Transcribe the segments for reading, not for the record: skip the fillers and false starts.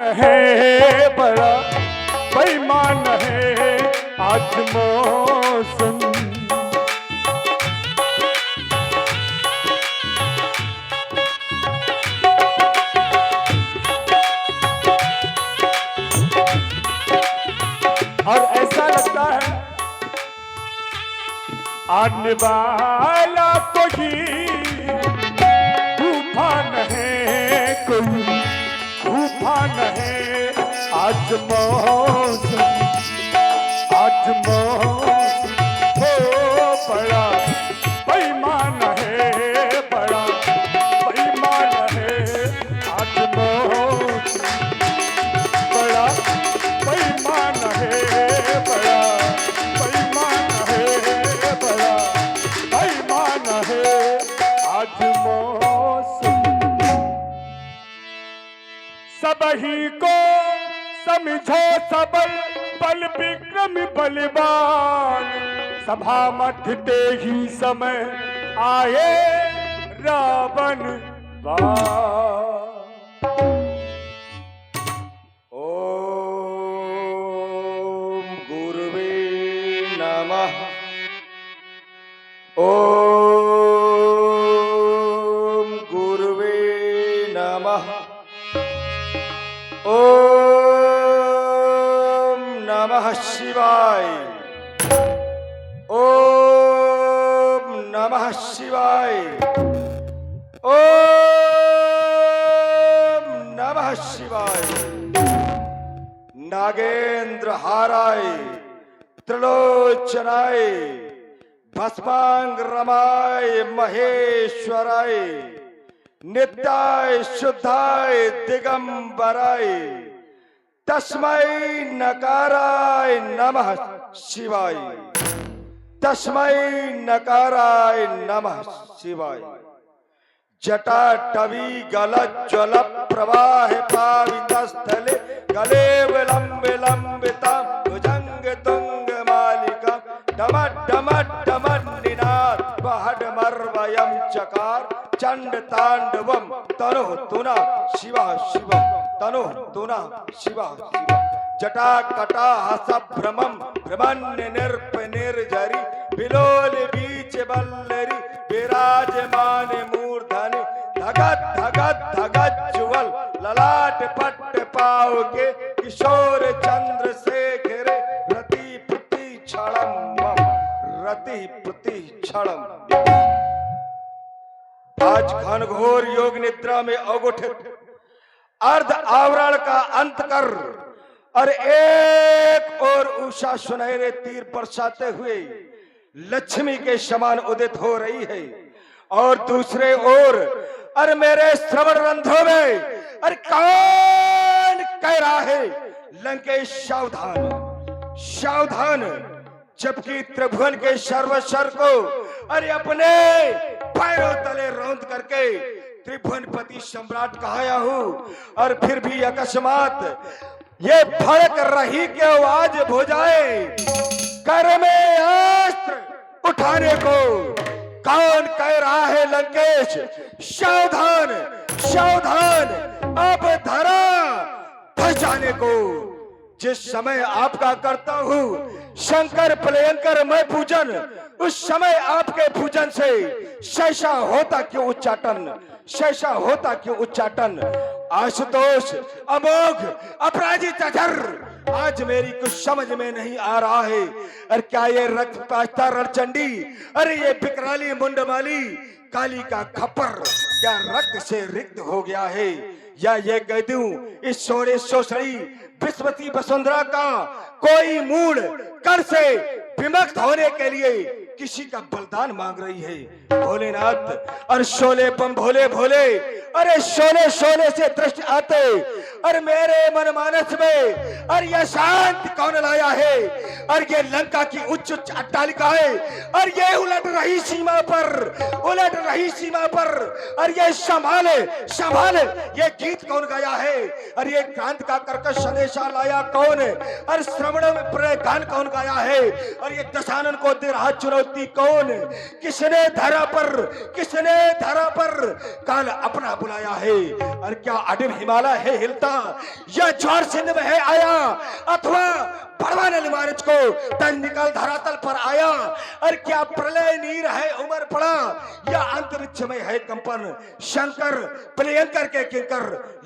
है बड़ा बेईमान है आज मौसम। और ऐसा लगता है आने वाला कोई तूफान है, कोई तूफान है आज मौसम। आज मौसम हो बड़ा बेईमान है, बड़ा बेईमान है आज मौसम। बड़ा बेईमान है, बड़ा बेईमान है, बड़ा बेईमान है आज मौसम। सबही को समझो सबल बल विक्रम बलवान। सभा मथते ही समय आए रावण बाण। ओम गुरुवे नमः। ओम गुरुवे नमः। ओम नमः शिवाय। ओम नमः शिवाय। ओम नमः शिवाय। नागेंद्र हाराय त्रिलोचनाय भस्मांग रमाय महेश्वराय नित्याय शुद्धाय दिगंबराय तस्मै नकाराय नमः शिवाय। तस्मै नकाराय नमः शिवाय। जटा टवी गलज्ज्वल प्रवाह पावितस्थले गले विलंब लंबिता भुजंग तुंग मालिका डमट डमट डमट निनाद बहड मर्वयम चकार चंड तांडवम तनो तुना शिवा शिवम तनो तुना शिवा शिवा। जटा कटा हस भ्रमम भ्रमण्य निर्प निर्जरी बिलोल बीच बल्लरी विराजमान मूर्धनि धगत धगत धगत जुवल ललाट पट्ट पाव के किशोर चंद्र शेखर रति प्रति क्षणम रति प्रति क्षणम। आज घनघोर योग निद्रा में अगुठित अर्ध आवरण का अंत कर और एक और उषा सुनहरे तीर बरसाते हुए लक्ष्मी के समान उदित हो रही है और दूसरे ओर अरे मेरे श्रवण रंध्रों में अरे कौन कह रहा है लंकेश सावधान सावधान। जबकि त्रिभुवन के सर्वस्वर को अरे अपने पैरों तले रौंद करके त्रिभुवनपति सम्राट कहाया हूं और फिर भी अकस्मात ये भड़क रही की आवाज हो जाए कर में अस्त्र उठाने को कौन कह रहा है लंकेश सावधान सावधान अब धरा फंस जाने को। जिस समय आपका करता हूं शंकर प्लयंकर मैं पूजन उस समय आपके पूजन से शैशा होता क्यों उच्चाटन शैशा होता क्यों उच्चाटन। आशुतोष अमोघ अपराजित अजर आज मेरी कुछ समझ में नहीं आ रहा है। अरे क्या ये रक्त पास्ता रणचंडी अरे ये बिकराली मुंडमाली काली का खप्पर क्या रक्त से रिक्त हो गया है या ये गैदू इस सोने सोसड़ी विस्मती वसुंधरा का कोई मूड कर से विमुक्त होने के लिए किसी का बलिदान मांग रही है। भोलेनाथ और शोले बम भोले भोले अरे शोले शोले से दृष्टि आते और मेरे मन मानस में अरे यह शांति कौन लाया है और ये लंका की उच्च उच्च अट्टालिकाएं, और ये उलट रही सीमा पर, और ये संभाले संभाले, ये गीत कौन गाया है, और ये क्रांति का कर्कश संदेशा लाया कौन, और श्रवण में प्रेम गान कौन गाया है, और ये दशानन को दे रहा चुनौती कौन, किसने धरा पर काल अपना बुलाया है, और क्या अडिल हिमालय है हिलता, या ज्वार सिंध में है आया, अथवा बड़वा ने महाराज को तन निकल धरातल पर आया, और क्या प्रलय नीर है उमर पड़ा, या अंतरिक्ष में है कंपन, शंकर प्रियंकर के किंकर,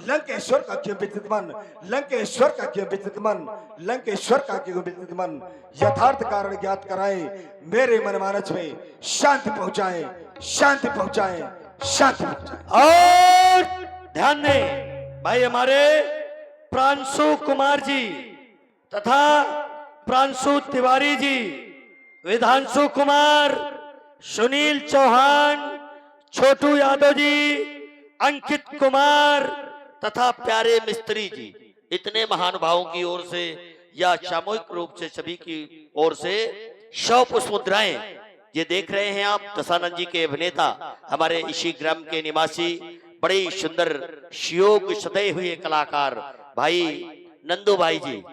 लंकेश्वर का क्यों विचित मन, लंकेश्वर का क्यों विचित मन, यथार्थ कारण ज्ञात कराएं, मेरे मनमानस में शांति पहुंचाएं। और ध्यान दें भाई, हमारे प्रांशु कुमार जी तथा प्रांशु तिवारी जी, विधांशु कुमार, सुनील चौहान, छोटू यादव जी, अंकित कुमार तथा प्यारे मिस्त्री जी, इतने महानुभावों की ओर से या सामूहिक रूप से सभी की ओर से 100 पुष्प मुद्राएं ये देख रहे हैं आप। दशानंद जी के अभिनेता, हमारे इसी ग्राम के निवासी, बड़े सुंदर शियोग सदे हुए कलाकार भाई नंदू भाई जी,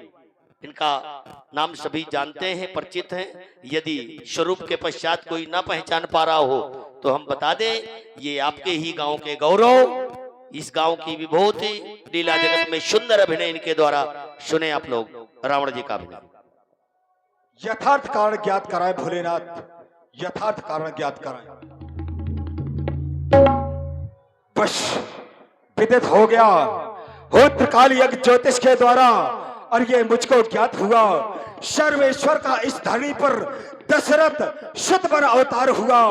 इनका नाम सभी जानते हैं, परिचित हैं। यदि स्वरूप के पश्चात कोई ना पहचान पा रहा हो तो हम बता दें, ये आपके ही गांव के गौरव, इस गांव की विभूति, लीला जगत में सुंदर अभिनय इनके द्वारा सुने आप लोग रावण जी का अभिनय। यथार्थ कारण ज्ञात कराए भोलेनाथ, यथार्थ कारण ज्ञात कराए। बस विदित हो गया होत्रकाल यज्ञ ज्योतिष के द्वारा, और ये मुझको ज्ञात हुआ सर्वेश्वर का इस धरणी पर दशरथ शतवर अवतार हुआ।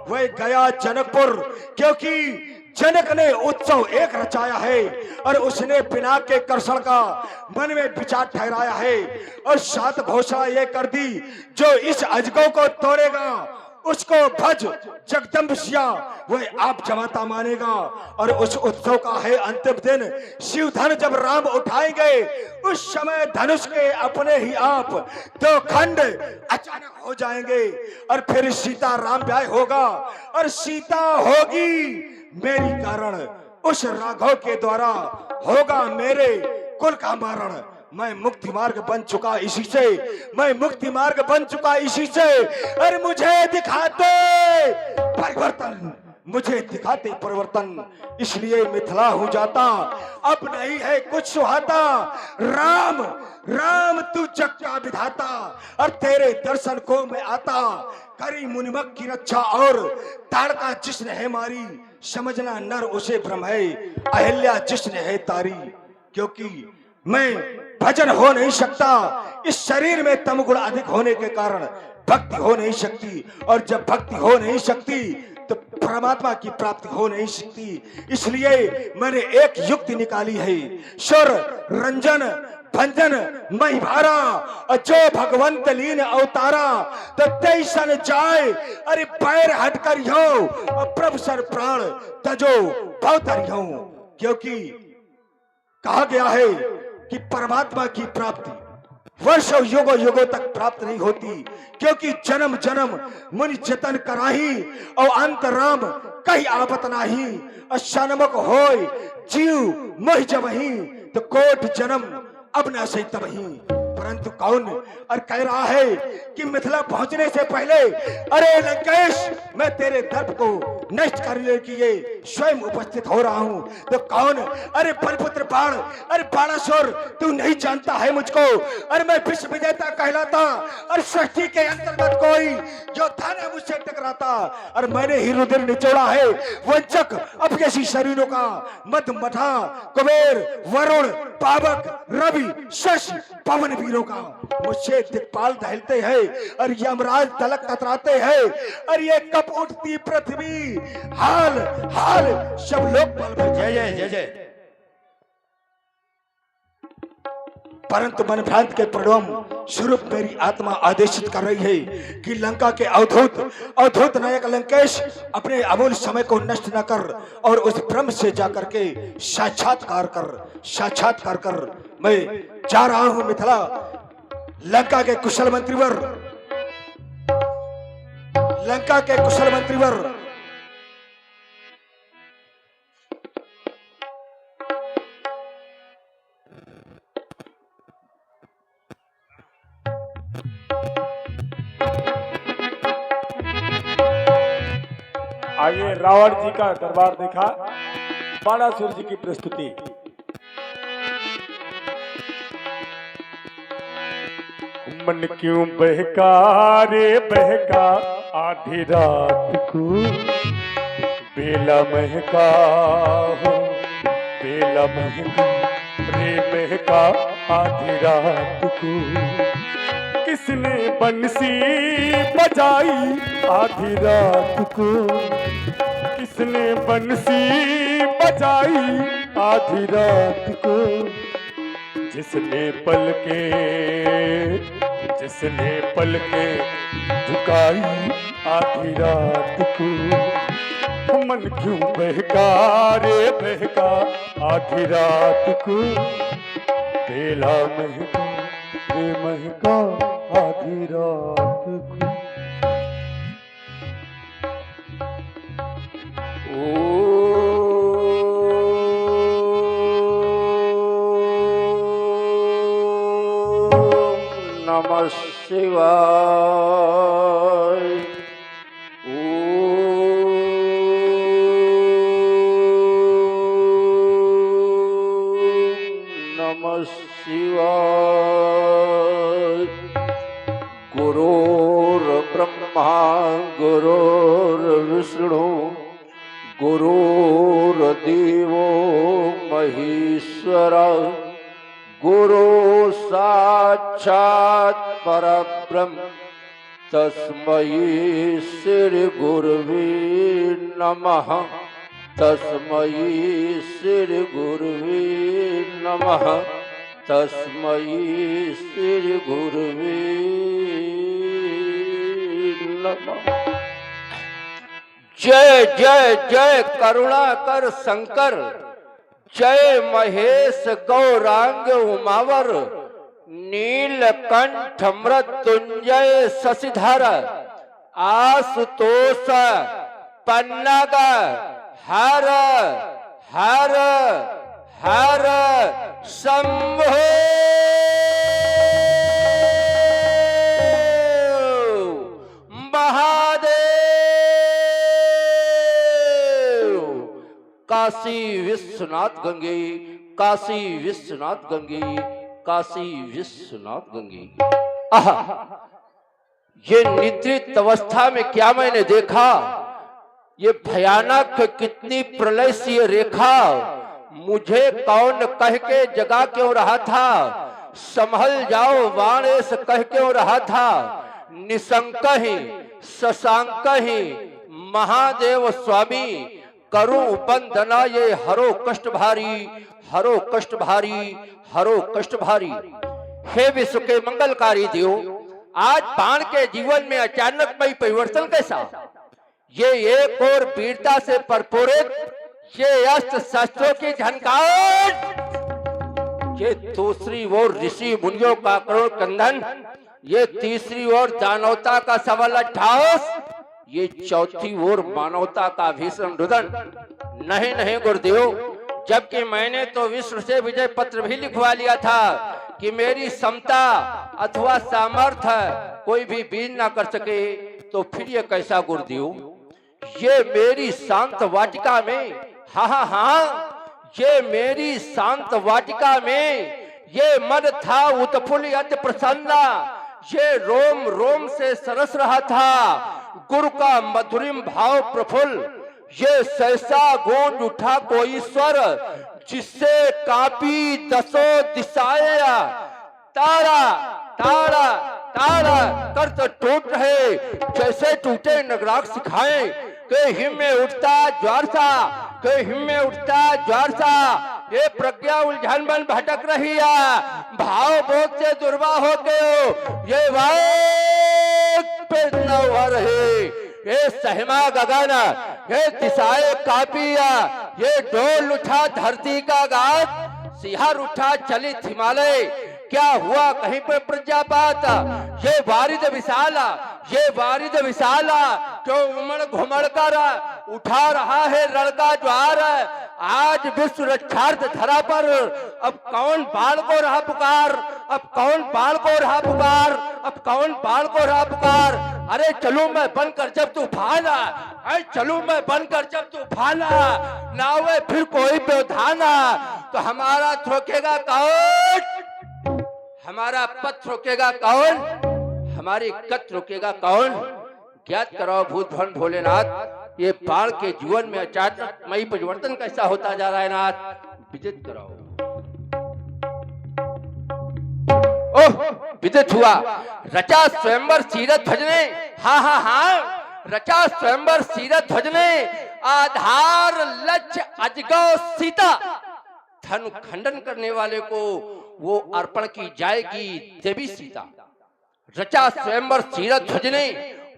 वह गया जनकपुर, क्योंकि जनक ने उत्सव एक रचाया है, और उसने पिनाक के कर्षण का मन में विचार ठहराया है, और 7 घोषणा ये कर दी, जो इस अजगों को तोड़ेगा उसको भज जगदम्बिया वह आप जमाता मानेगा। और उस उत्सव का है अंतिम दिन, शिवधन जब राम उठाएंगे, उस समय धनुष के अपने ही आप 2 खंड अचानक हो जाएंगे, और फिर सीता राम ब्याह होगा, और सीता होगी मेरी कारण, उस राघव के द्वारा होगा मेरे कुल का मारण। मैं मुक्ति मार्ग बन चुका इसी से, अरे मुझे दिखाते परिवर्तन, इसलिए मिथिला हूँ जाता, अब नहीं है कुछ सुहाता। राम राम तू जग का विधाता, और तेरे दर्शन को मैं आता, करी मुनिमक की रक्षा और ताड़का जिसने है मारी, समझना नर उसे भ्रम है, अहिल्या जिसने है तारी। क्योंकि मैं भजन हो नहीं सकता, इस शरीर में तमगुण अधिक होने के कारण भक्ति हो नहीं सकती, और जब भक्ति हो नहीं सकती तो परमात्मा की प्राप्ति हो नहीं सकती। इसलिए मैंने एक युक्ति निकाली है, सुर रंजन भंजन मई भारा, और जो भगवंत लीन अवतारा, तो तैसन जाए अरे पैर हटकर हो, और प्रभु सर प्राण तजो भवतर हो। क्योंकि कहा गया है कि परमात्मा की प्राप्ति वर्षों युगों तक प्राप्त नहीं होती, क्योंकि जन्म जन्म मुनि जतन कराही, और अंत राम कहीं आपत नाही, और सनमक होय जीव मोह जबही, तो कोट जन्म अब न सही तबही। परंतु कौन और कह रहा है कि मिथिला पहुंचने से पहले, अरे लंकेश मैं तेरे दर्प को नष्ट करने के लिए स्वयं उपस्थित हो रहा हूं। तो कौन? अरे बलपुत्र बाण, अरे बाणासुर, तू नहीं जानता है मुझको, अरे मैं विश्व विजेता कहलाता, और सृष्टि के अंतर्गत कोई जो था ना मुझसे टकराता, और मैंने ही रुधिर निचोड़ा है वंचक अपयशी शरीरों का, मद मठा कुबेर वरुण पावक रवि शशि पवन वीरों का। मुझसे दिक्पाल दहलते हैं, और यमराज तलक कतराते हैं, और ये कब उठती पृथ्वी हाल हाल सब लोग पल। जय जय जय जय। परंतु मन भ्रांत के परिणाम स्वरूप मेरी आत्मा आदेशित कर रही है कि लंका के अवधूत नायक लंकेश अपने अमूल्य समय को नष्ट न कर, और उस ब्रह्म से जाकर के साक्षात्कार कर मैं जा रहा हूं मिथिला। लंका के कुशल मंत्रीवर, लंका के कुशल मंत्रीवर, आइए रावण जी का दरबार देखा, बाणासुर जी की प्रस्तुति। मन क्यों बहका रे बहका आधी रात को, बेला महका हो बेला महका रे महका आधी रात को। किसने बंसी बजाई आधी रात को, किसने बंसी बजाई आधी रात को। जिसने पलके झुकाई आधी रात को। मन क्यों बहका रे बहका आधी रात को, बेला महका रे महका आधी रात को। नमः शिवाय। नमः शिवाय। गुरुर्ब्रह्मा गुरुर्विष्णु गुरुर्देवो महेश्वरा, गुरु साक्षात् परब्रह्म तस्मै श्री गुरुवे नमः। तस्मै श्री गुरुवे नमः। तस्मै श्री गुरुवे नमः। जय जय जय करुणाकर शंकर, जय महेश गौरांग उमावर, नीलकंठ मृत्युंजय शशिधर, आशुतोष पन्नग हर हर हर शंभो। काशी विश्वनाथ गंगे, काशी विश्वनाथ गंगे, काशी विश्वनाथ गंगे। आहा, ये निद्रित अवस्था में क्या मैंने देखा, ये भयानक कितनी प्रलय सी रेखा। मुझे कौन कह के जगा क्यों रहा था, संभल जाओ वाणेश कह क्यों रहा था। निशंक ही शशांक ही महादेव स्वामी, करूं वंदना ये हरो कष्ट भारी, हरो कष्ट भारी, हरो कष्ट भारी। हे विश्व के मंगलकारी देव, आज बाण के जीवन में अचानक मई परिवर्तन कैसा। ये एक और वीरता से परपोरित, ये अस्त्र शस्त्रों की झनकार, ये दूसरी ओर ऋषि मुनियों का करोड़ कंदन, ये तीसरी ओर दानवता का सबल अट्ठास, ये चौथी ओर मानवता का भीषण रुदन। नहीं नहीं गुरुदेव, जबकि मैंने तो विश्व से विजय पत्र भी लिखवा लिया था कि मेरी क्षमता अथवा सामर्थ्य कोई भी बीन ना कर सके, तो फिर ये कैसा गुरुदेव। ये मेरी शांत वाटिका में, हाँ, ये मेरी शांत वाटिका में ये मन था उत्फुल्ल अति प्रसन्ना, ये रोम रोम से सरस रहा था गुरु का मधुरिम भाव प्रफुल्ल। ये सहसा गूंज उठा कोई स्वर, जिससे कापी दसों दिशाएं, तारा तारा तारा कर तो टूट रहे, जैसे टूटे नगराग सिखाए। के हिम में उठता ज्वार सा, के हिम में उठता ज्वार सा, ये प्रज्ञा उलझन बन भटक रही है, भाव बोध से दुर्वा हो गए, ये वाक पे न रहे, ये सहमा गगन, ये दिशाएं कापिया, ये डोल उठा धरती का गात, सिहर उठा चलित हिमालय, क्या हुआ कहीं पर प्रजापात? ये वारिद विशाला जो उमड़ घुमड़ कर उठा रहा है लड़का ज्वार। आज विश्व रक्षार्थ धरा पर अब कौन बाढ़ को रहा पुकार? अरे चलूं मैं बनकर जब तूफाना, नावे फिर कोई व्यवधाना, तो हमारा रोकेगा कौन? हमारा पथ रोकेगा कौन? हमारी गत रोकेगा कौन? ज्ञात कराओ भूत भवन भोलेनाथ, ये बाढ़ के जीवन में अचानक मई परिवर्तन कैसा होता जा रहा है नाथ, विदित कराओ। विदित हुआ रचा स्वयंवर सीरत भजने, हाँ रचा स्वयंवर सीरत भजने, आधार लक्ष्य अजगौ सीता। धन खंडन करने वाले को वो अर्पण की जाएगी देवी सीता। रचा स्वयंवर सीरत भजने,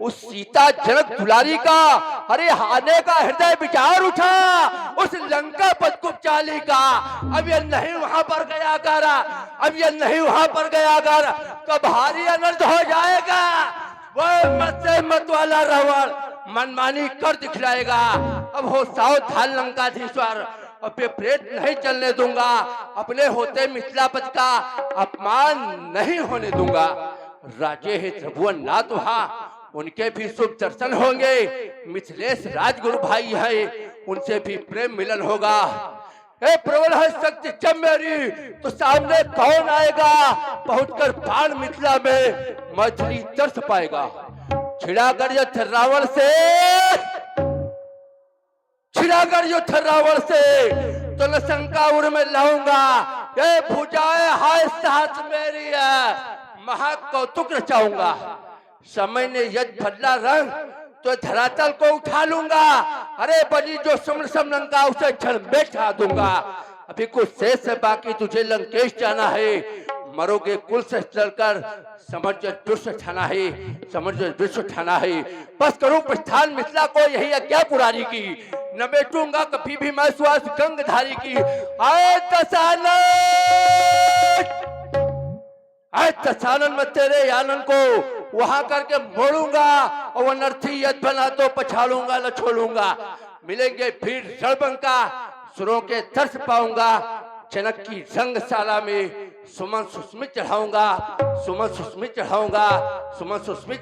उस सीता जनक दुलारी का अरे हाने का हृदय विचार उठा, उस लंका पदकुप चाली का। अब ये नहीं वहां पर गया कर, तो भारी अनर्थ हो जाएगा। वो मत से मत वाला रावण मनमानी कर दिखलाएगा। अब हो सावधान लंकाधीश्वर, अब ये प्रेत नहीं चलने दूंगा, अपने होते मिथिलापति का अपमान नहीं होने दूंगा। राजे है त्रिभुवन नाथ वहाँ, उनके भी शुभ दर्शन होंगे। मिथिलेश राजगुरु भाई है, उनसे भी प्रेम मिलन होगा। ए प्रबल है शक्ति जब मेरी, तो सामने कौन आएगा? पहुंचकर बाण मिथिला में मैथिली दर्श पाएगा। छिड़ाकर युद्ध रावण से तो लंका उड़ में लाऊंगा। ये भुजाएं हाय साथ मेरी है, महाकौतुक रचाऊंगा। समय ने यज्ञ बदला रंग, तो धरातल को उठा लूंगा। अरे बनी जो सम लंका, उसे क्षण में ढा दूंगा। अभी कुछ शेष है बाकी, तुझे लंकेश जाना है। मरोगे कुल से चलकर, समझ विश्व ठाना है। बस करूं प्रस्थान मिथिला को, यही आज्ञा पुरारी की। न बैठूंगा कभी भी मैं श्वास गंगधारी की। आए दशानन में तेरे आनंद को वहां करके मोड़ूंगा, और अनर्थी यद बना तो पछाड़ूंगा न छोड़ूंगा। मिलेंगे फिर रणबंका, सुरों के दर्श पाऊंगा। जनक की रंगशाला में सुमन सुस्मित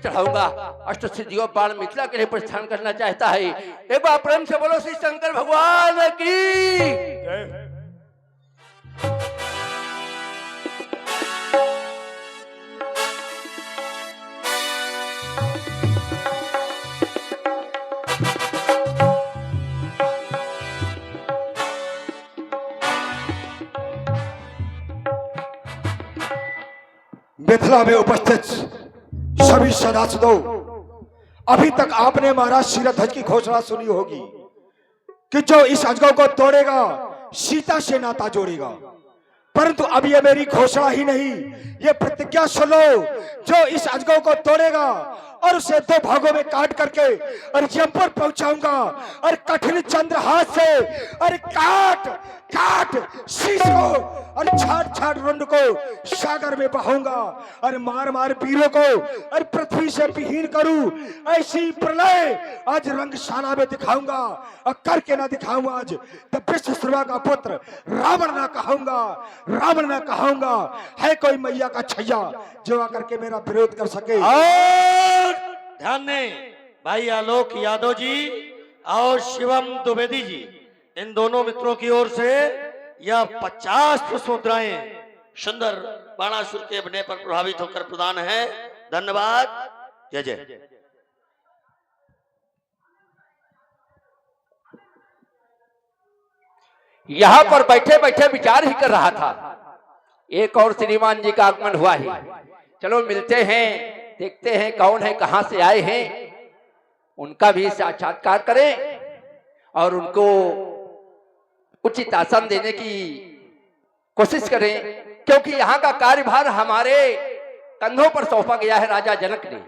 चढ़ाऊंगा। अष्ट सिद्धियों बाण मिथिला के लिए प्रस्थान करना चाहता है। एक बार प्रेम से बोलो श्री शंकर भगवान की। मिथिला में उपस्थित सभी सदस्यों, अभी तक आपने महाराज शीरध्वज की घोषणा सुनी होगी कि जो इस अजगौ को तोड़ेगा सीता से नाता जोड़ेगा। परंतु अब ये मेरी घोषणा ही नहीं, ये प्रतिज्ञा सुनो। जो इस अजगौ को तोड़ेगा और उसे दो भागों में काट करके और जयपुर पहुंचाऊंगा, और कठिन चंद्रहास से और काट शीश को और छाट रुंड को सागर में बहाऊंगा, और मार वीरों को और पृथ्वी से विहीन करूं। ऐसी प्रलय आज रंगशाला में दिखाऊंगा, और करके ना दिखाऊंगा आज तो विश्वश्रवा का पुत्र रावण ना कहूंगा। है कोई मैया का छैया जो आकर के मेरा विरोध कर सके? और ध्यान दें भाई आलोक यादव जी और शिवम द्विवेदी जी, इन दोनों मित्रों की ओर से यह 50 पुष्प मुद्राएं सुंदर बाणासुर के अभिनय पर प्रभावित होकर प्रदान है। धन्यवाद। जय जय। यहां पर बैठे बैठे विचार ही कर रहा था, एक और श्रीमान जी का आगमन हुआ है। चलो मिलते हैं, देखते हैं कौन है, कहां से आए हैं, उनका भी साक्षात्कार करें और उनको उचित आसन देने की कोशिश करें, क्योंकि यहाँ का कार्यभार हमारे कंधों पर सौंपा गया है राजा जनक ने।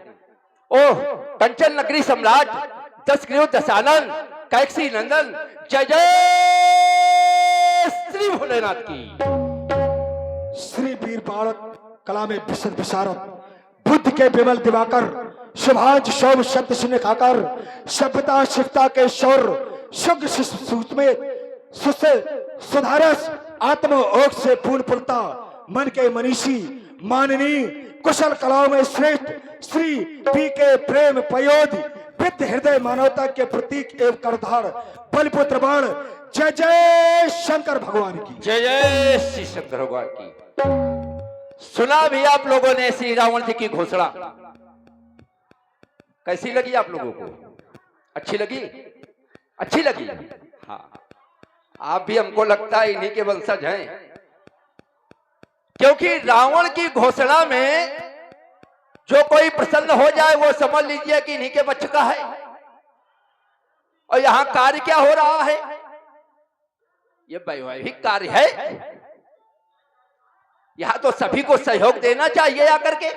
ओह कंचन नगरी सम्राट, दशग्रीव दशानन, कैकसी नंदन, जय जय श्री भोलेनाथ की। श्री वीर बालक कला में विशद विशारद बुद्ध के विमल दिवाकर शुभांश शोभ शब्द सुने खाकर सभ्यता शिक्षता के शौर शुभ सूत में सुधारस आत्म ओक से पूर्ण पुरता मन के मनीषी माननीय कुशल कलाओं में श्रेष्ठ श्री पी के प्रेम पयोध विद्य हृदय मानवता के प्रतीक एवं करधार बलिपुत्र बाण जय जय शंकर भगवान की जय जय श्री शंकर भगवान की। सुना भी आप लोगों ने श्री रावण जी की घोषणा, कैसी लगी आप लोगों को? अच्छी लगी? अच्छी लगी? हाँ, आप भी हमको लगता है इन्हीं के वंशज हैं, क्योंकि रावण की घोषणा में जो कोई प्रसन्न हो जाए वो समझ लीजिए कि इन्हीं के वंश का है। और यहां कार्य क्या हो रहा है? ये वैवाहिक कार्य है। यहां तो सभी को सहयोग देना चाहिए आकर के।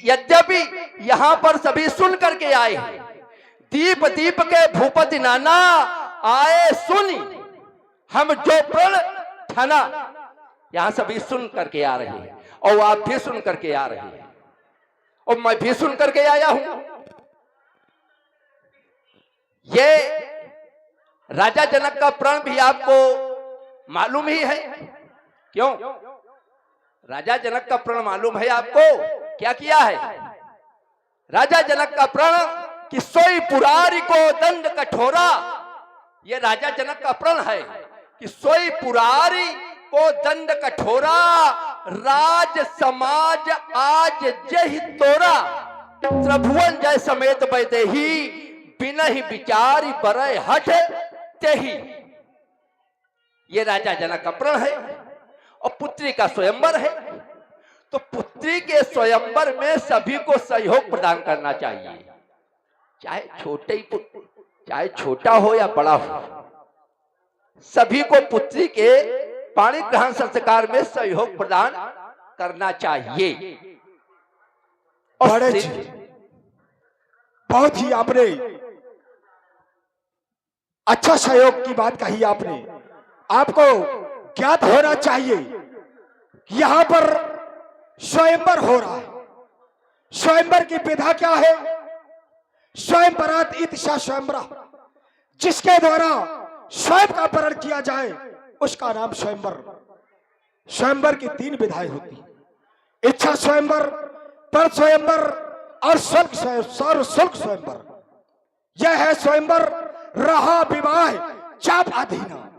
यद्यपि यहां पर सभी सुन करके आए हैं, दीप दीप के भूपति नाना आए सुनी हम जो प्रण ठाना। यहां सभी सुन करके आ रहे हैं और आप भी सुन करके आ रहे हैं और मैं भी सुन करके आया हूं। ये राजा जनक का प्रण भी आपको मालूम ही है। क्यों? राजा जनक का प्रण मालूम है आपको? क्या किया है राजा जनक का प्रण? कि सोई पुरारी को दंड कठोरा। ये राजा जनक का प्रण है कि सोई पुरारी को दंड कठोरा, राज समाज आज जय तोरा। त्रिभुवन जय समेत बैदेही, बिना ही विचारी बरय हठ तेही। ये राजा जनक का प्रण है और पुत्री का स्वयंवर है। तो पुत्री के स्वयंवर में सभी को सहयोग प्रदान करना चाहिए, चाहे छोटा हो या बड़ा हो। सभी को पुत्री के पाणी ग्रहण संस्कार में सहयोग प्रदान करना चाहिए। और बहुत ही आपने अच्छा सहयोग की बात कही आपने। आपको ज्ञात होना चाहिए कि यहां पर स्वयंवर हो रहा है। स्वयंवर की विधा क्या है? स्वयंवरात इतिशा स्वयंवरा, जिसके द्वारा स्वयं का वरण किया जाए उसका नाम स्वयंवर। स्वयंवर की 3 विधाएं होती, इच्छा स्वयंवर, पर स्वयंवर और शुल्क स्वयंवर। यह है स्वयंवर रहा विवाह चाप अधीना।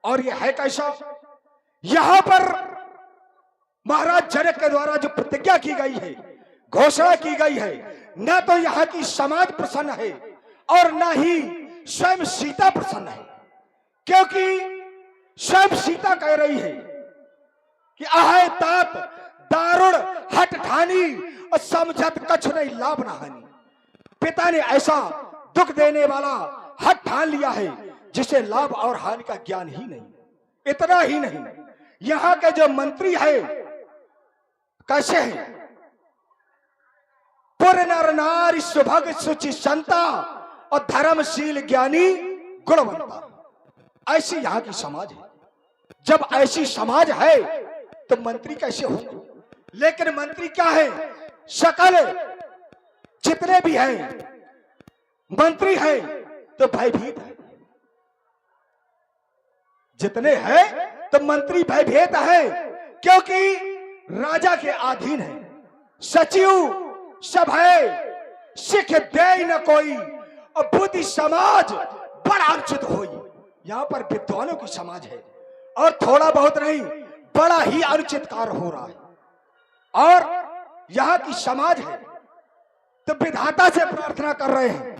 और यह है कैसा? यहां पर महाराज जनक के द्वारा जो प्रतिज्ञा की गई है, घोषणा की गई है, न तो यहाँ की समाज प्रसन्न है और न ही स्वयं सीता प्रसन्न है। क्योंकि स्वयं सीता कह रही है कि आहे तात दारुण हट ठानी और समझत कछ नहीं लाभ ना हानि। पिता ने ऐसा दुख देने वाला हट ठान लिया है जिसे लाभ और हानि का ज्ञान ही नहीं। इतना ही नहीं, यहाँ के जो मंत्री है कैसे हैं? पुर नर नारी सुभग सुचि संता और धर्मशील ज्ञानी गुणवंता। ऐसी यहाँ की समाज है। जब ऐसी समाज है तो मंत्री कैसे होंगे? लेकिन मंत्री क्या है? सकल जितने भी हैं मंत्री हैं तो भयभीत है। जितने हैं तो मंत्री भयभीत है, क्योंकि राजा के अधीन है। सचिव सब है, सिख दे न कोई और बुद्धि समाज बड़ा अनुचित होई। यहाँ पर विद्वानों की समाज है और थोड़ा बहुत नहीं, बड़ा ही अनुचित कार्य हो रहा है। और यहाँ की समाज है तो विधाता से प्रार्थना कर रहे हैं,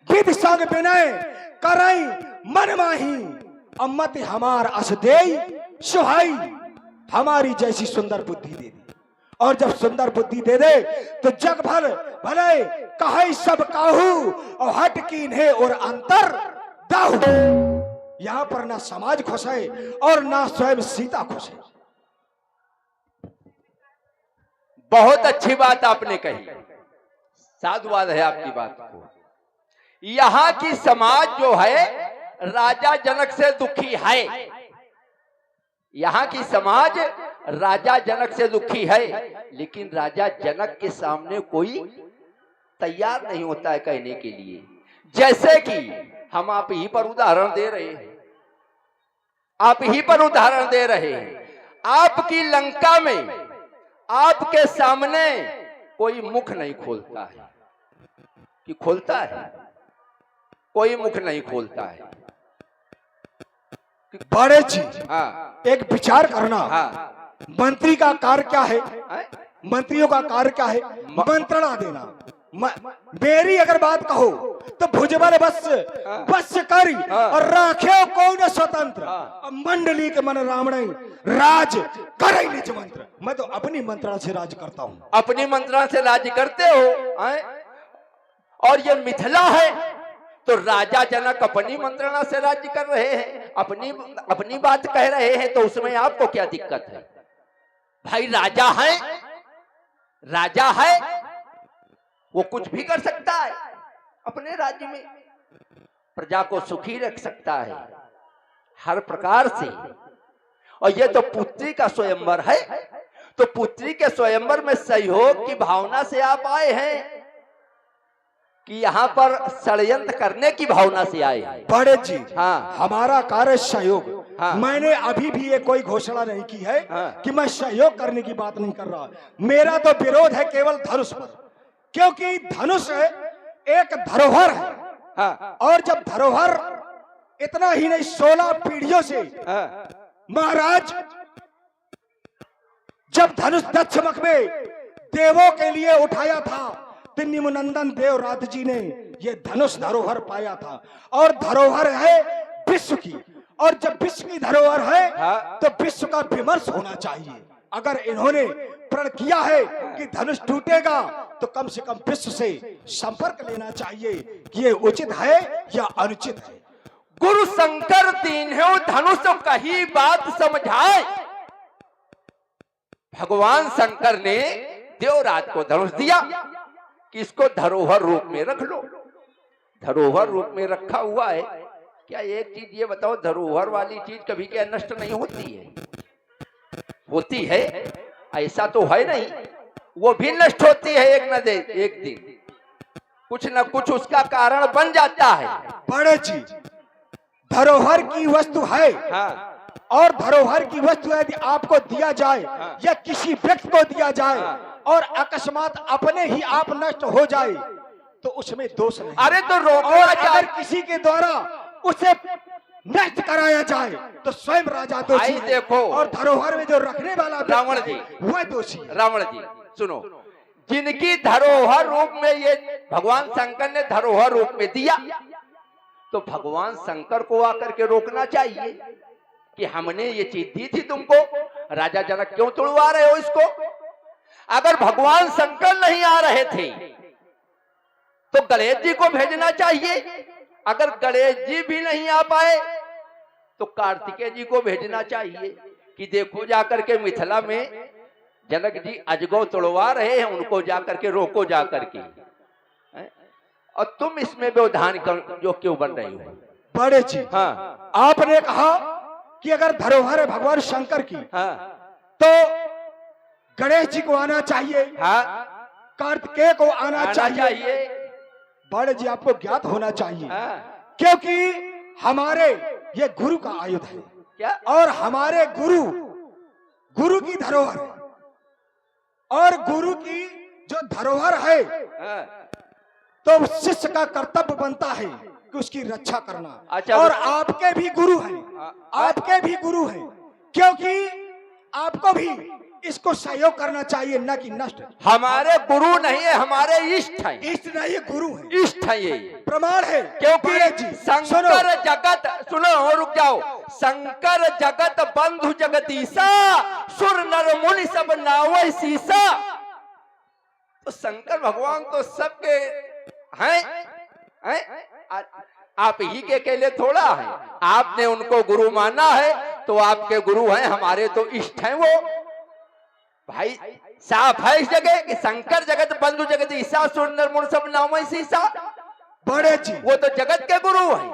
विधि संग विनय करई मन माही, अम्मत हमार अस देई सुहाई। हमारी जैसी सुंदर बुद्धि दे दी, और जब सुंदर बुद्धि दे दे तो जग भर भले कहे सब काहू और हट कीन्हे और अंतर दाहू। यहां पर ना समाज खुश है और ना स्वयं सीता खुश है। बहुत अच्छी बात आपने कही, साधुवाद है आपकी बात को। यहाँ की समाज जो है राजा जनक से दुखी है। यहाँ की समाज राजा जनक से दुखी है, लेकिन राजा जनक के सामने कोई तैयार नहीं होता है कहने के लिए। जैसे कि हम आप ही पर उदाहरण दे रहे हैं, आप ही पर उदाहरण दे रहे हैं। आपकी लंका में आपके सामने कोई मुख नहीं खोलता है, कि खोलता है? कोई मुख नहीं खोलता है। बड़े जी, हाँ एक विचार करना। हाँ मंत्री का कार्य क्या है? हाँ? मंत्रियों का कार्य क्या है? मंत्रणा देना। मेरी अगर बात कहो तो भुजबल बस करी और राखे कौन स्वतंत्र, मंडली के मन रामण राज करे निज मंत्र। मैं तो अपनी मंत्रणा से राज करता हूँ। अपनी मंत्रणा से राज करते हो आए? और ये मिथिला है तो राजा जनक अपनी मंत्रणा से राज्य कर रहे हैं, अपनी बात कह रहे हैं, तो उसमें आपको क्या दिक्कत है? भाई राजा है, राजा है, वो कुछ भी कर सकता है अपने राज्य में, प्रजा को सुखी रख सकता है हर प्रकार से। और ये तो पुत्री का स्वयंवर है, तो पुत्री के स्वयंवर में सहयोग की भावना से आप आए हैं कि यहाँ पर षड्यंत्र करने की भावना से आए हैं? बड़े जी, हाँ हमारा कार्य सहयोग। हाँ। मैंने अभी भी ये कोई घोषणा नहीं की है हाँ। कि मैं सहयोग करने की बात नहीं कर रहा। मेरा तो विरोध है केवल धनुष पर, क्योंकि धनुष एक धरोहर है। हाँ और जब धरोहर, इतना ही नहीं 16 पीढ़ियों से हाँ महाराज जब धनुष दक्षमक में देवों के लिए उठाया था, तो निमनंदन देवराज जी ने ये धनुष धरोहर पाया था। और धरोहर है विश्व की, और जब विश्व की धरोहर है हाँ। तो विश्व का विमर्श होना चाहिए। अगर इन्होंने प्रण किया है कि धनुष टूटेगा तो कम से कम विश्व से संपर्क लेना चाहिए कि ये उचित है या अनुचित है। गुरु शंकर तीनों धनुष कही बात समझाए। भगवान शंकर ने देवराज को धनुष दिया कि इसको धरोहर रूप में रख लो। धरोहर रूप में रखा हुआ है। क्या एक चीज ये बताओ, धरोहर वाली चीज कभी क्या नष्ट नहीं होती है? होती है, ऐसा तो है नहीं, वो भी नष्ट होती है एक दिन, कुछ न कुछ उसका कारण बन जाता है। बड़े जी, धरोहर की वस्तु है। हाँ और धरोहर की वस्तु यदि आपको दिया जाए या किसी व्यक्ति को दिया जाए और अकस्मात अपने ही आप नष्ट हो जाए तो उसमें दोष नहीं। अरे तो रोको, और अगर किसी के द्वारा उसे नष्ट कराया जाए तो स्वयं राजा दोषी है। देखो, और धरोहर में जो रखने वाला रावण जी, वह दोषी है। रावण जी सुनो, जिनकी धरोहर रूप में ये भगवान शंकर ने धरोहर रूप में दिया, तो भगवान शंकर को आकर के रोकना चाहिए कि हमने ये चीज दी थी तुमको, राजा जनक क्यों तोड़वा रहे हो इसको? अगर भगवान शंकर नहीं आ रहे थे तो गणेश जी को भेजना चाहिए। अगर गणेश जी भी नहीं आ पाए तो कार्तिकेय जी को भेजना चाहिए कि देखो जाकर के मिथिला में जनक जी अजगौ तोड़वा रहे हैं, उनको जाकर के रोको जाकर के। और तुम इसमें व्यवधान जो क्यों बन रही हो? बड़े जी, हाँ आपने कहा कि अगर धरोहर है भगवान शंकर की, हाँ तो गणेश जी को आना चाहिए, हाँ कार्तिकेय को आना आना चाहिए। बड़े जी, आपको ज्ञात होना चाहिए हाँ। क्योंकि हमारे ये गुरु का आयुध है। क्या? और हमारे गुरु की धरोहर है। और गुरु की जो धरोहर है हाँ। तो शिष्य का कर्तव्य बनता है कि उसकी रक्षा करना। अच्छा, और आपके भी गुरु हैं, आपके भी गुरु हैं, क्योंकि आपको भी इसको सहयोग करना चाहिए, न कि नष्ट। हमारे गुरु नहीं है, हमारे इष्ट हैं। इष्ट नहीं, गुरु है, इष्ट है ये, प्रमाण है। क्योंकि जी, शंकर जगत, सुनो रुक जाओ, शंकर जगत बंधु जगदीशा, सुर नर मुनि सब नावै सीसा। तो शंकर भगवान तो सबके हैं? आप ही के अकेले थोड़ा है। आपने उनको गुरु माना है तो आपके गुरु हैं, हमारे तो इष्ट हैं वो। भाई साफ है इस जगह कि शंकर जगत बंधु जगदीशा, सुर नर मुनि सब नावै सीसा। बड़े जी, वो तो जगत के गुरु हैं।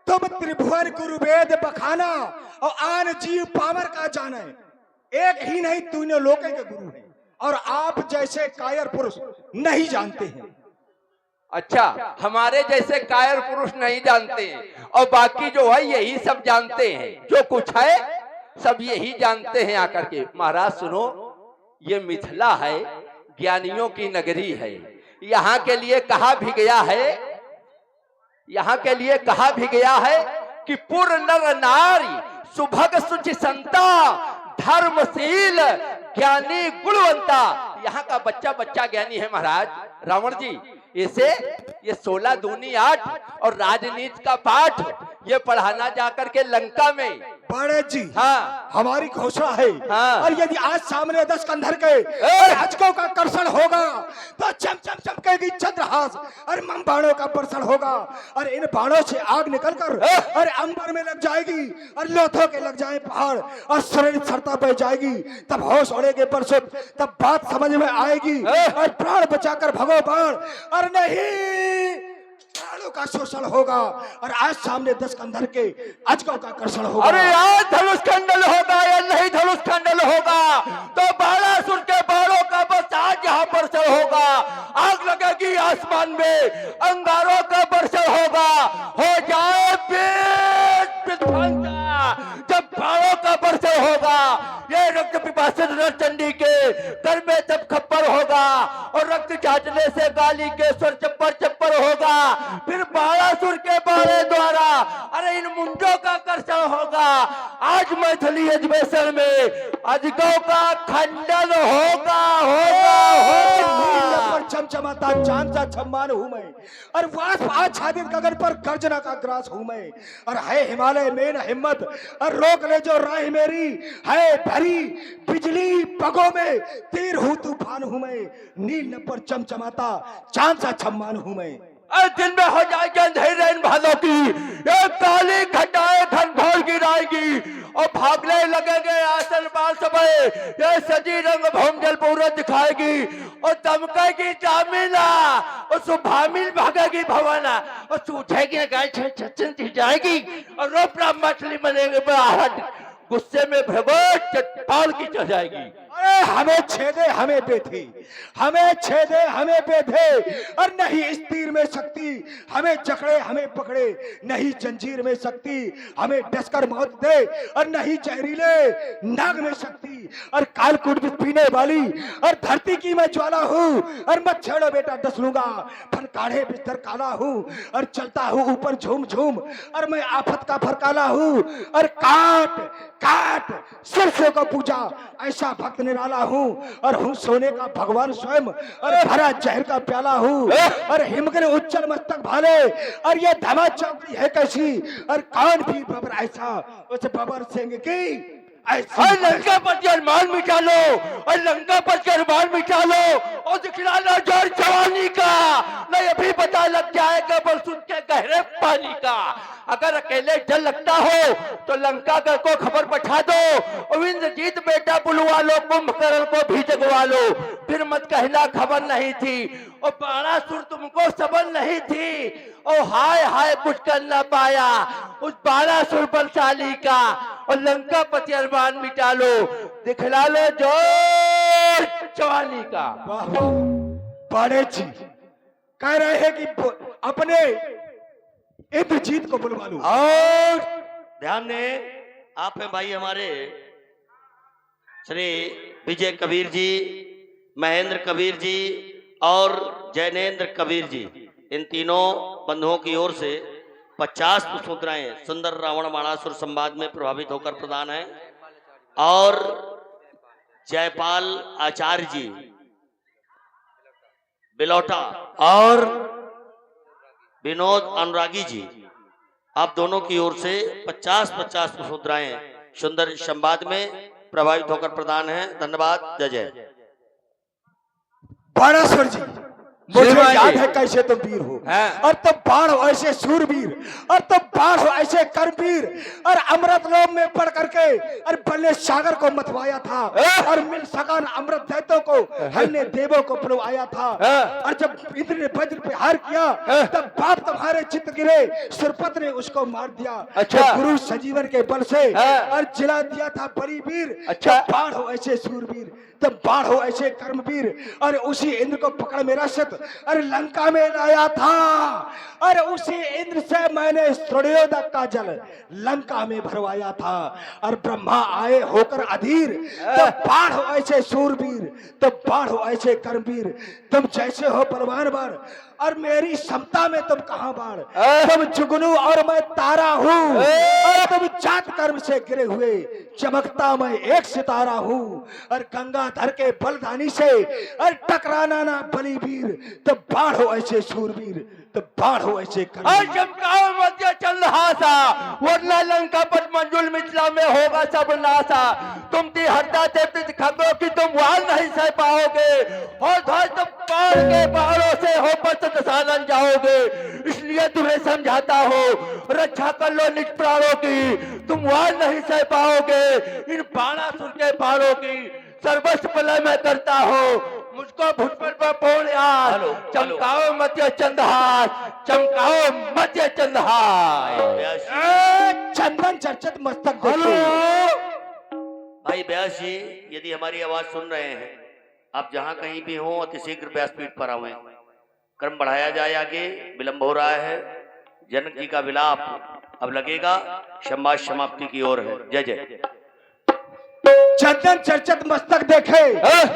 तुम त्रिभुवन गुरु वेद बखाना और आन जीव पामर का जाने, एक ही नहीं तीनों लोकों के गुरु हैं और आप जैसे कायर पुरुष नहीं जानते हैं। अच्छा, हमारे जैसे कायर पुरुष नहीं जानते हैं और बाकी जो है यही सब जानते हैं, जो कुछ है सब यही जानते हैं आकर के। महाराज सुनो, ये मिथिला है, ज्ञानियों की नगरी है। यहाँ के लिए कहा भी गया है, यहाँ के लिए कहा भी गया है कि पुर नर नारी सुभग सुचि संता धर्मशील ज्ञानी गुणवंता। यहाँ का बच्चा बच्चा ज्ञानी है महाराज। रावण जी इसे ये 16 दूनी 8 और राजनीति का पाठ ये पढ़ाना जाकर के लंका में। बड़े जी, हाँ, हमारी घोषणा है, हाँ। और यदि आज सामने 10 कंधर के और हचकों का कर्षण होगा तो चम चम चमकेगी चंद्रहास और मम बाणों का वर्षण होगा और इन बाणों से आग निकलकर और अंबर में लग जाएगी और लोथों के लग जाए पहाड़ और शरीर सरता बह जाएगी। तब होश उड़ेगे परसुत, तब बात समझ में आएगी और प्राण बचाकर भगो बाण, और नहीं प्राणों का शोषण होगा। और आज सामने 10 कंधर के अजगों का कर्षण होगा। अरे आज धनुष खंडन होगा या नहीं धनुष खंडन होगा तो बाणासुर के बाणों का बस आज यहाँ वर्षण होगा। आग लगेगी आसमान में, अंगारों का वर्षण होगा, हो जाए विध्वंसा। जब बाणों का वर्षण होगा, ये रक्त पिपासित नरचंडी के घर में तब खप्पर होगा और रक्त चाटने से गाली के स्वर चप्पर चप्पर होगा। फिर बाणासुर के बाणे द्वारा अरे इन मुंडों का कर्षण होगा। आज मैथिली अधिवेशन में अजगों का खंडन होगा, होगा। पर चमचमाता चांद सा छम्मान हूं मैं, और वाष्प आच्छादित गगन पर गर्जना का ग्रास हूं मैं। और है हिमालय में न हिम्मत और रोक ले जो राह मेरी, है भरी बिजली पगों में तीर हूं तूफान हूं मैं। नील पर चमचमाता चांद सा छम्मान हूं मैं। दिन में हो जाएगी अंधेरे इन भालों की, एक काली घटाएं घन घोर गिराएगी और भागने लगेंगे आसन पाल समय। ये सजी रंग भौम जल पूरा दिखाएगी और दमकेगी जामिला और सुभामिल भागेगी भवाना और सूझेगी गाय छचन जाएगी और रोपड़ा मछली बनेंगे बराहट। गुस्से में भगवत चट्टान की चढ़ जाएगी। अरे हमें छेदे हमें बेथे, हमें छेदे हमें बेधे, और नहीं इस तीर में शक्ति, हमें जकड़े हमें पकड़े, नहीं जंजीर में शक्ति, हमें डसकर मौत दे, और नहीं जहरीले नाग में शक्ति, और कालकूट में पीने वाली और धरती की मैं ज्वाला हूँ, और मत छेड़ो बेटा डस लूंगा। फन काढ़े बिस्तर काला हूँ और चलता हूँ ऊपर झूम झूम, और मैं आफत का फरकाला हूँ और काट काट सरसों का पूजा ऐसा भक्त निराला हूँ, और हूँ सोने का भगवान स्वयं और भरा जहर का प्याला हूँ, और हिमगिर उच्चल मस्तक भाले, और ये धमा चौकड़ी है कैसी, और कान भी बबर ऐसा उस बबर सिंह की और लंका पर जरमान मिटा लो, और लंका पर जरमान मिटा लो और दिखला लो जोर जवानी का। नहीं अभी पता लग जाएगा बरसुत के गहरे पानी का। अगर अकेले डर लगता हो तो लंका को खबर पठा दो और इंद्रजीत बेटा बुलवा लो, कुंभकर्ण को भी जगवा लो। फिर मत कहना खबर नहीं थी, और बाणासुर तुमको सबल नहीं थी, और हाय हाय कुछ कर न पाया उस बाणासुर बलशाली का, और लंका पति अरमान मिटा लो, दिखला लो जोर जवानी का। बड़े जी कह रहे हैं कि अपने इंद्रजीत को बुलवा लो। और ध्यान दें, आप हैं भाई हमारे श्री विजय कबीर जी, महेंद्र कबीर जी और जैनेन्द्र कबीर जी, इन तीनों बंधुओं की ओर से 50 पुष्पमुद्राएं सुंदर रावण बाणासुर संवाद में प्रभावित होकर प्रदान है। और जयपाल आचार्य जी बिलौटा और विनोद अनुरागी जी, आप दोनों की ओर से 50-50 पुष्पमुद्राएं सुंदर संवाद में प्रभावित होकर प्रदान है। धन्यवाद। जय जय। बाणासुर जी मुझे श्रीमान याद जी। है कैसे तुम वीर हो, हाँ। और तुम बाढ़ हो ऐसे शूरवीर, और तुम बाढ़ हो ऐसे कर्मवीर, और अमृत लोक में पढ़ करके और बल्ले सागर को मतवाया था, और मिल सकान अमृत दैत्यों को हमने देवों को बुलवाया था। और जब इंद्र ने वज्र पे हार किया तब बाप तुम्हारे चित्त गिरे, सुरपत ने उसको मार दिया। अच्छा। तो गुरु संजीवन के बल से हाँ। और जिला दिया था बड़ी वीर। अच्छा। तब बाढ़ हो ऐसे शूरवीर, तब बाढ़ हो ऐसे कर्मवीर, और उसी इंद्र को पकड़ मेरा सत और लंका में लाया था, और उसी इंद्र से मैंने सूर्योदय का जल लंका में भरवाया था। और ब्रह्मा आए होकर अधीर, तब बाढ़ हो ऐसे शूरवीर, तब बाढ़ हो ऐसे कर्मवीर। तुम जैसे हो बलवान बाढ़, और मेरी क्षमता में तुम कहां बाढ़। तुम जुगनू और मैं तारा हूँ, और तुम जात कर्म से गिरे हुए चमकता मैं एक सितारा हूँ। और गंगाधर के बलदानी से और टकराना ना बलीवीर, तब बाढ़ हो ऐसे शूरवीर, तब बाढ़ हो ऐसे कर्मवीर। चमकाओ मध्य चंद्रहासा, वरना लंका पर मंजुल मिथिला में होगा सब नासा। तुम ती हरदा देते खबरों की तुम वाल नहीं सह पाओगे, और ध्वज तुम पार के पहाड़ों से हो पतत सालन जाओगे। इसलिए तुम्हें समझाता हो, रक्षा कर लो निज प्राणों की, तुम वाल नहीं सह पाओगे इन बाणासुर के बाणों की। सर्वस्व प्रलय मैं करता हो, मुझको भुजबल पर पूर्ण याद। चमकाओ मध्य चंद्रहास, चमकाओ मध्य चंद्रहास। चंदन चर्चित मस्तक हेलो देखो। भाई व्यास जी, यदि हमारी आवाज सुन रहे हैं, आप जहां कहीं भी हो अति शीघ्र व्यासपीठ पर आवें। क्रम बढ़ाया जाए, आगे विलंब हो रहा है। जनक जी का विलाप अब लगेगा, संवाद समाप्ति की ओर है। जय जय। चंदन चर्चित मस्तक देखे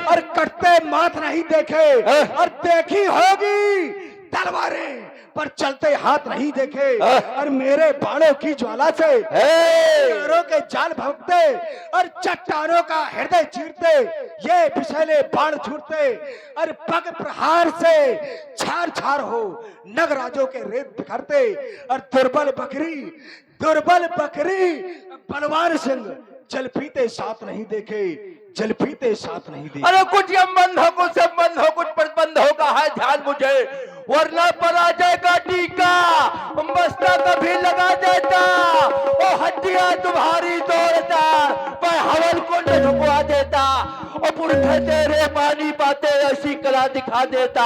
और कटते माथ नहीं देखे, और देखी होगी तलवारें पर चलते हाथ नहीं देखे। और मेरे बाणों की ज्वाला से पैरों के जाल भगते, और चट्टानों का हृदय चीरते ये विषैले बाण छूटते। और पग प्रहार से छार छार हो नगराजों के रेत बिखरते। और दुर्बल बकरी बलवान सिंह जल पीते साथ नहीं देखे, जल पीते साथ नहीं देखे। अरे कुछ यम हो, कुछ संबंध हो, कुछ प्रतिबंधों का है ध्यान मुझे, वरना पराजय का टीका मस्ता कभी लगा देता। ओ हड्डियां तुम्हारी तोड़ता, मैं हवन कुंड झुकवा देता। और पुरखे तेरे पानी पाते ऐसी कला दिखा देता,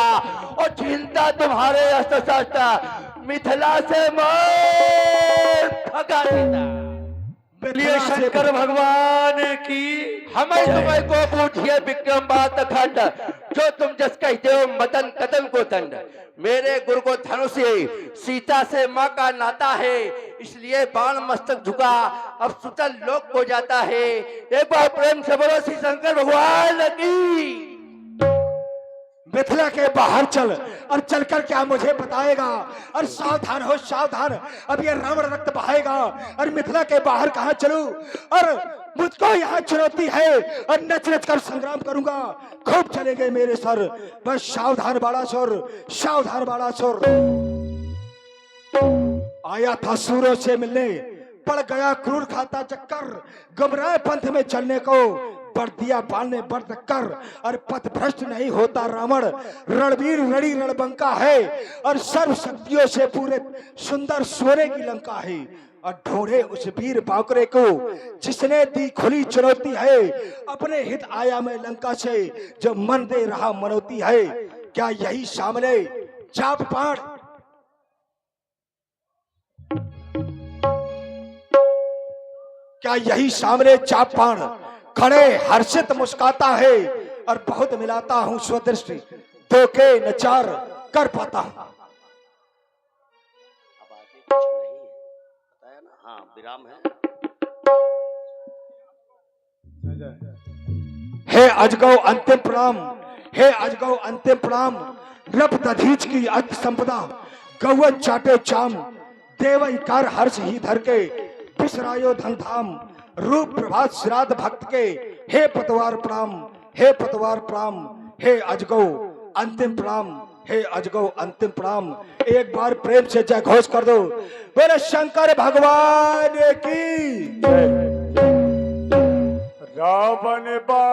और चिंता तुम्हारे अस्त्र शस्त्र मिथिला से मैं भगा देता। लिए शंकर भगवान की हमें तुम्हें को पूछिए विक्रम बात अखंड, जो तुम जस कहते हो मदन कदम को दंड। मेरे गुरु को धनुष से सीता से माँ का नाता है, इसलिए बाण मस्तक झुका अब सुतल लोक को जाता है। एक बार प्रेम से बोलो श्री शंकर भगवान की। मिथिला के बाहर चल, और चलकर क्या मुझे बताएगा। और सावधान हो सावधान, अब ये रावण रक्त बहाएगा। और मिथिला के बाहर कहाँ चलूं, और मुझको यहाँ चुनौती है, और नच नच कर संग्राम करूंगा। खूब चलेंगे मेरे सर, बस सावधान बाड़ासुर, सावधान बाड़ासुर। आया था सूरों से मिलने, पड़ गया क्रूर खाता चक्कर। गुमराह पंथ में चलने को बढ़ दिया पालने बढ़ कर, और पथ भ्रष्ट नहीं होता रावण। रणवीर रड़ी रणबंका है, और सर्व शक्तियों से पूरे सुंदर सोने की लंका है। और ढूंढे उस वीर बाकरे को जिसने दी खुली चुनौती है। अपने हित आया मैं लंका से, जो मन दे रहा मनौती है। क्या यही सामने चाप पाड़, क्या यही सामने चाप पाड़ खड़े हर्षित मुस्काता है। और बहुत मिलाता हूं स्वदृष्टि, धोखे नचार कर पाता हूं। अब आगे कुछ नहीं है, बताया ना। हाँ, विराम है। हे अजगौ अंतिम प्रणाम, हे अजगौ अंतिम प्रणाम। रब दधीच की अंत संपदा, गौवन चाटे चाम। देवकार हर्ष ही धर के, बिसरायो धन धाम। रूप प्रभात श्राद्ध भक्त के, हे पतवार प्रणाम, हे पतवार प्रणाम। हे अजगौ अंतिम प्रणाम, हे अजगौ अंतिम प्रणाम। एक बार प्रेम से जय घोष कर दो, बोले शंकर भगवान की। रावण बा